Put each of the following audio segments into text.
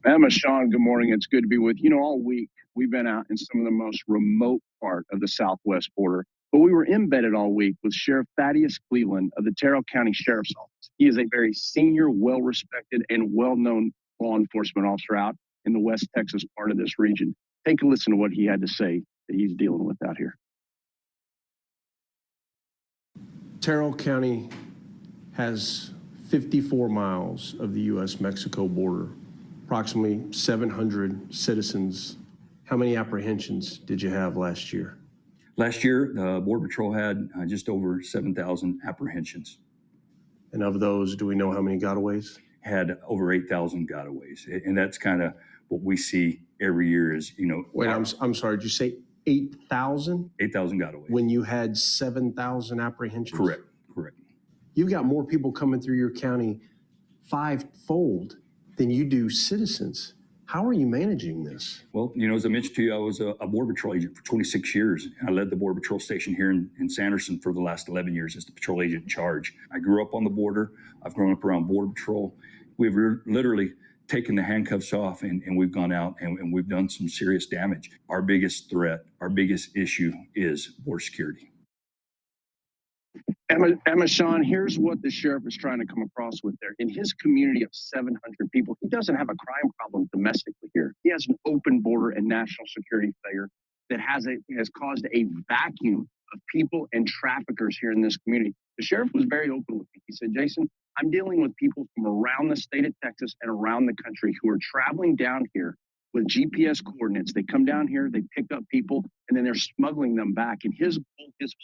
Emma, Sean, good morning. It's good to be with you. All week we've been out in some of the most remote part of the southwest border, but we were embedded all week with Sheriff Thaddeus Cleveland of the Terrell County Sheriff's Office. He is a very senior, well-respected, and well-known law enforcement officer out in the West Texas part of this region. Take a listen to what he had to say that he's dealing with out here. Terrell County has 54 miles of the U.S.-Mexico border, approximately 700 citizens. How many apprehensions did you have last year? Last year, the Border Patrol had just over 7,000 apprehensions. And of those, do we know how many gotaways? Had over 8,000 gotaways. And that's kind of what we see every year is, Wait, I'm sorry, did you say 8,000? 8,000 gotaways. When you had 7,000 apprehensions? Correct. You've got more people coming through your county fivefold than you do citizens. How are you managing this? Well, as I mentioned to you, I was a Border Patrol agent for 26 years. And I led the Border Patrol station here in Sanderson for the last 11 years as the patrol agent in charge. I grew up on the border. I've grown up around Border Patrol. We've literally taken the handcuffs off and we've gone out and we've done some serious damage. Our biggest threat, our biggest issue is border security. Emma, Sean, here's what the sheriff is trying to come across with there. In his community of 700 people, he doesn't have a crime problem domestically here. He has an open border and national security failure that has caused a vacuum of people and traffickers here in this community. The sheriff was very open with me. He said, Jason, I'm dealing with people from around the state of Texas and around the country who are traveling down here with GPS coordinates. They come down here, they pick up people, and then they're smuggling them back. And his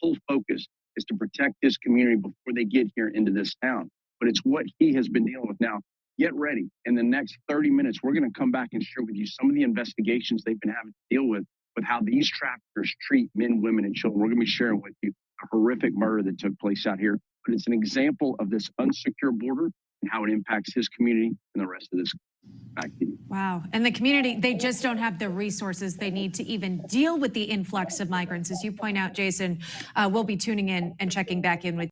whole focus is to protect this community before they get here into this town. But it's what he has been dealing with now. Get ready. In the next 30 minutes, we're going to come back and share with you some of the investigations they've been having to deal with how these traffickers treat men, women, and children. We're going to be sharing with you a horrific murder that took place out here. But it's an example of this unsecure border and how it impacts his community and the rest of this. Back to you. Wow. And the community, they just don't have the resources they need to even deal with the influx of migrants. As you point out, Jason, we'll be tuning in and checking back in with